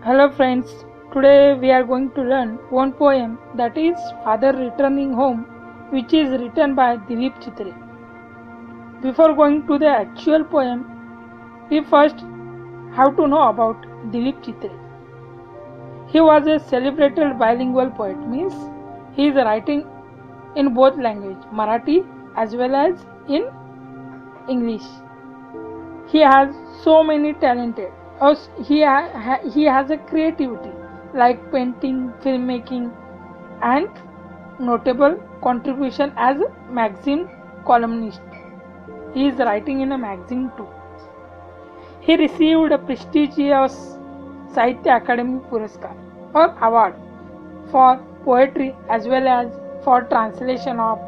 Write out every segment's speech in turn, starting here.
Hello friends, today we are going to learn one poem that is Father Returning Home, which is written by Dilip Chitre. Before going to the actual poem, we first have to know about Dilip Chitre. He was a celebrated bilingual poet, means he is writing in both languages, Marathi as well as in English. He has so many talented. He has a creativity like painting, filmmaking, and notable contribution as a magazine columnist. He is writing in a magazine too. He received a prestigious Sahitya Akademi Puraskar or award for poetry as well as for translation of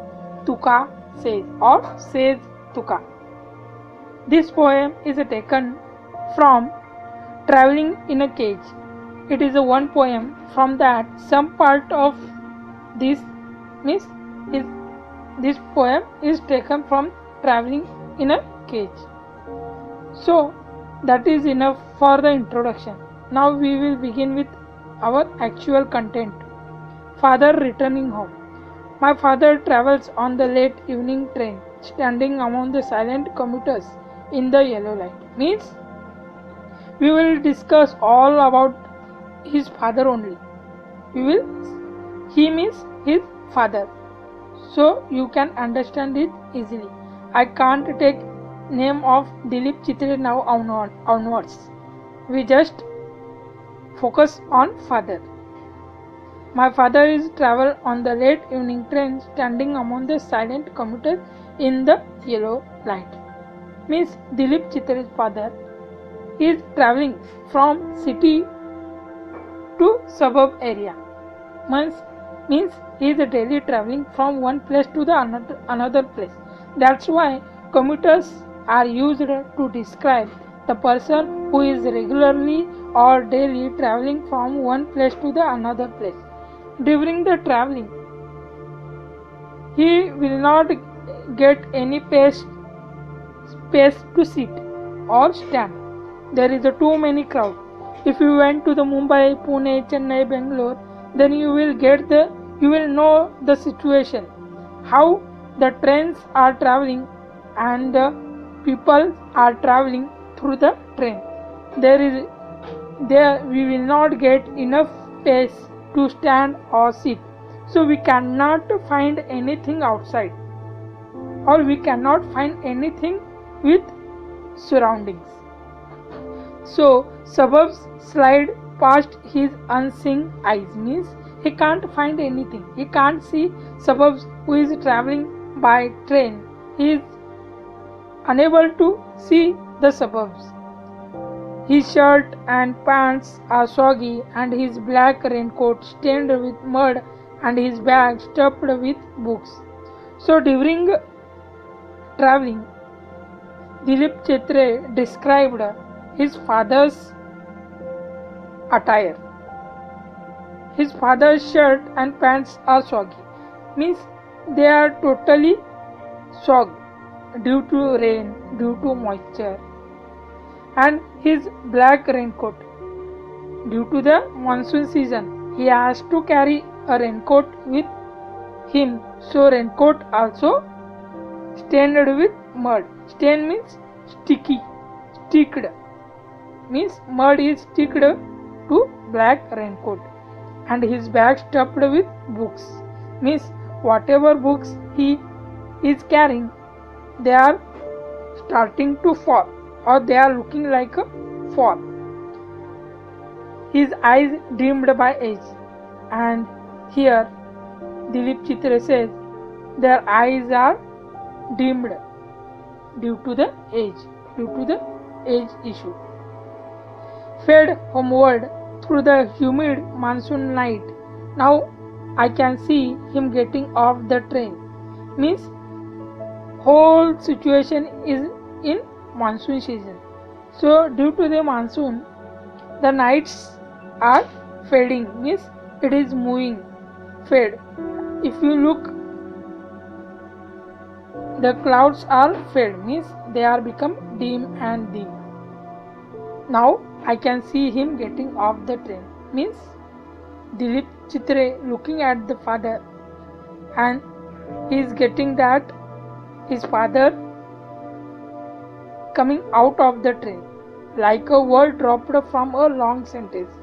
Tuka Says or Says Tuka. This poem is taken from Traveling in a Cage. It is a one poem from that some part of this means this poem is taken from Traveling in a Cage. So that is enough for the introduction. Now we will begin with our actual content. Father returning home. My father travels on the late evening train, standing among the silent commuters in the yellow light. Means we will discuss all about his father only. He means his father, so you can understand it easily. I can't take name of Dilip Chitre now onwards. We just focus on father. My father is travel on the late evening train, standing among the silent commuters in the yellow light. Means Dilip Chitre's father is traveling from city to suburb area. Means he is daily traveling from one place to the another place. That's why commuters are used to describe the person who is regularly or daily traveling from one place to the another place. During the traveling, he will not get any space to sit or stand. There is too many crowd. If you went to the Mumbai, Pune, Chennai, Bangalore, then you will know the situation, how the trains are traveling and the people are traveling through the train. There we will not get enough space to stand or sit, so we cannot find anything outside, or we cannot find anything with surroundings. So suburbs slide past his unseeing eyes, means he can't find anything. He can't see suburbs who is traveling by train. He is unable to see the suburbs. His shirt and pants are soggy and his black raincoat stained with mud and his bag stuffed with books. So during traveling, Dilip Chitre described his father's attire. His father's shirt and pants are soggy, means they are totally soaked due to rain, due to moisture. And his black raincoat, due to the monsoon season, he has to carry a raincoat with him, so raincoat also stained with mud. Stain means sticked, means mud is sticked to black raincoat. And his bag stuffed with books, means whatever books he is carrying, they are starting to fall, or they are looking like a fall. His eyes dimmed by age, and here Dilip Chitre says their eyes are dimmed due to the age issue. Fed homeward through the humid monsoon night. Now I can see him getting off the train. Means whole situation is in monsoon season. So due to the monsoon, the nights are fading, means it is moving, fade. If you look, the clouds are fade, means they are become dim and dim. Now I can see him getting off the train. Means Dilip Chitre looking at the father and he is getting that his father coming out of the train like a word dropped from a long sentence.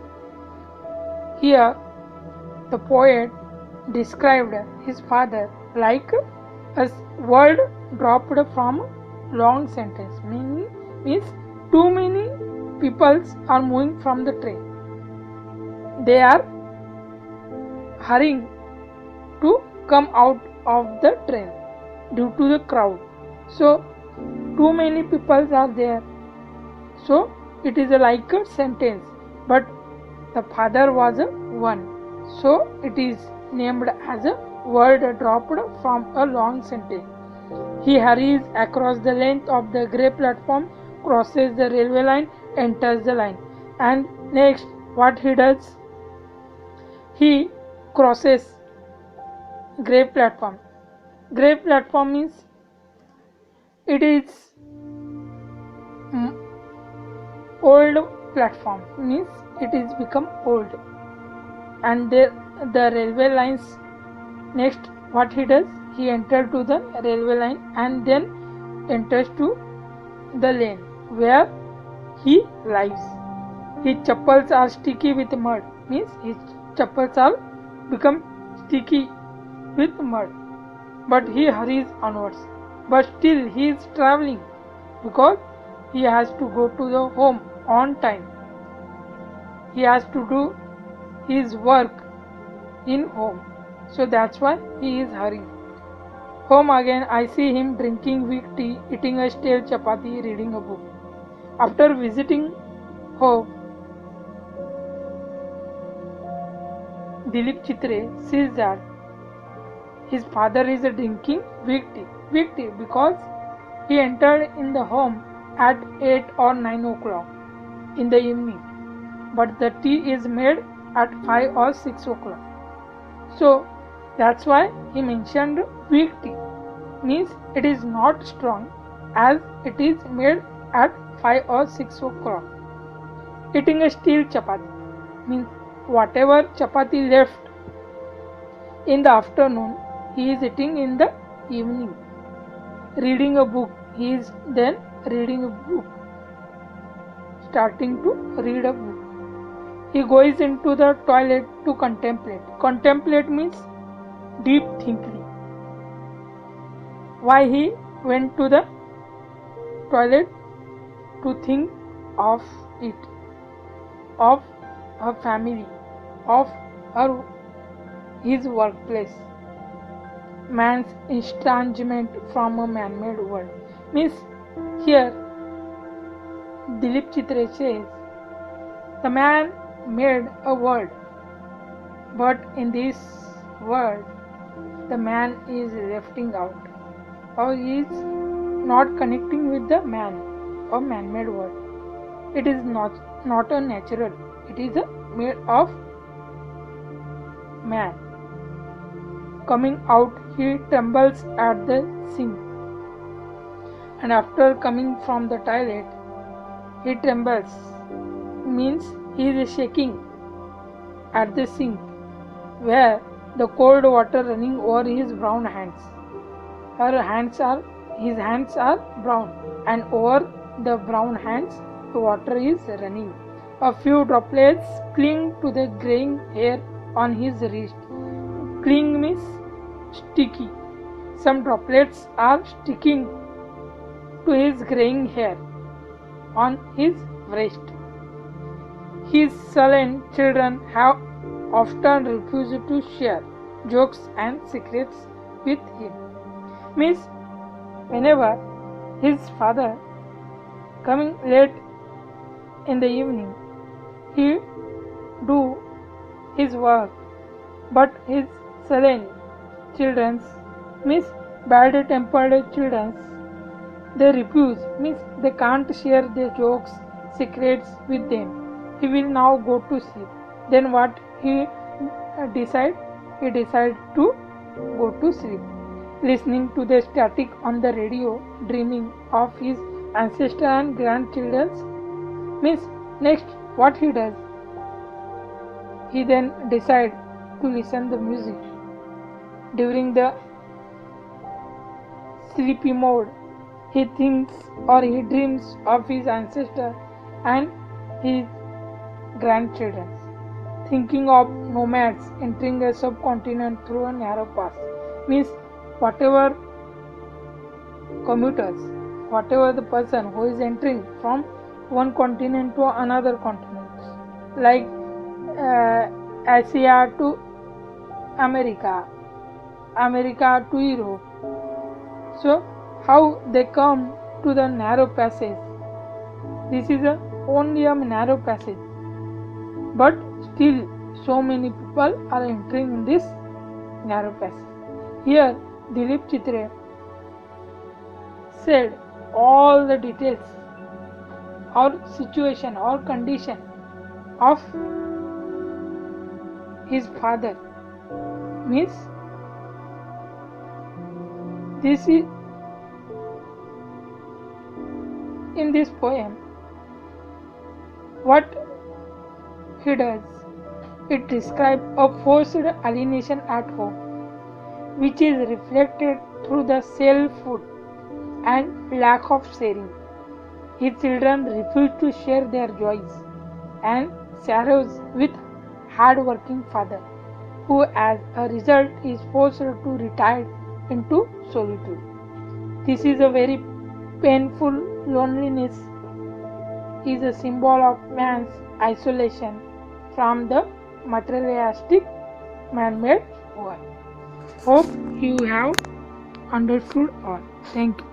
Here the poet described his father like a word dropped from a long sentence, means too many people are moving from the train. They are hurrying to come out of the train due to the crowd. So too many people are there. So it is like a sentence, but the father was a one. So it is named as a word dropped from a long sentence. He hurries across the length of the grey platform, crosses the railway line, enters the line. And next, what he does? He crosses grey platform. Grey platform means it is old platform, means it is become old. And the railway lines. Next, what he does? He enters to the railway line and then enters to the lane where he lives. His chappals are sticky with mud, means his chappals are become sticky with mud. But he hurries onwards. But still he is traveling because he has to go to the home on time. He has to do his work in home. So that's why he is hurrying. Home again, I see him drinking weak tea, eating a stale chapati, reading a book. After visiting home, Dilip Chitre sees that his father is drinking weak tea because he entered in the home at 8 or 9 o'clock in the evening, but the tea is made at 5 or 6 o'clock. So that's why he mentioned weak tea, means it is not strong as it is made at 5 or 6 o'clock. Eating a stale chapati, means whatever chapati left in the afternoon, he is eating in the evening. Reading a book, he is then reading a book, starting to read a book. He goes into the toilet to contemplate. Contemplate means deep thinking. Why he went to the toilet? To think of it, of her family, of his workplace. Man's estrangement from a man-made world. Means here Dilip Chitre says the man made a world, but in this world the man is lefting out or is not connecting with the man or man-made world. It is not a natural, it is a made of man. Coming out, he trembles at the sink, and after coming from the toilet, he trembles, means he is shaking at the sink where the cold water running over his brown hands. His hands are brown, and over the brown hands the water is running. A few droplets cling to the graying hair on his wrist. Cling means sticky. Some droplets are sticking to his graying hair on his wrist. His sullen children have often refused to share jokes and secrets with him. Means whenever his father coming late in the evening, he do his work, but his sullen children, means bad tempered children, they refuse, means they can't share their jokes, secrets with them. He will now go to sleep. Then what he decide? He decide to go to sleep, listening to the static on the radio, dreaming of his ancestors and grandchildren. Means Next, what he does, he then decides to listen the music during the sleepy mode. He thinks or he dreams of his ancestor and his grandchildren, thinking of nomads entering a subcontinent through a narrow pass. Means whatever commuters, whatever the person who is entering from one continent to another continent, like Asia to America, America to Europe. So how they come to the narrow passage? This is only a narrow passage, but still so many people are entering in this narrow passage. Here Dilip Chitre said all the details or situation or condition of his father. Means this is in this poem what he does, it describes a forced alienation at home, which is reflected through the self-food and lack of sharing. His children refuse to share their joys and sorrows with hard-working father, who as a result is forced to retire into solitude. This is a very painful loneliness, is a symbol of man's isolation from the materialistic man-made world. Hope you have understood all. Thank you.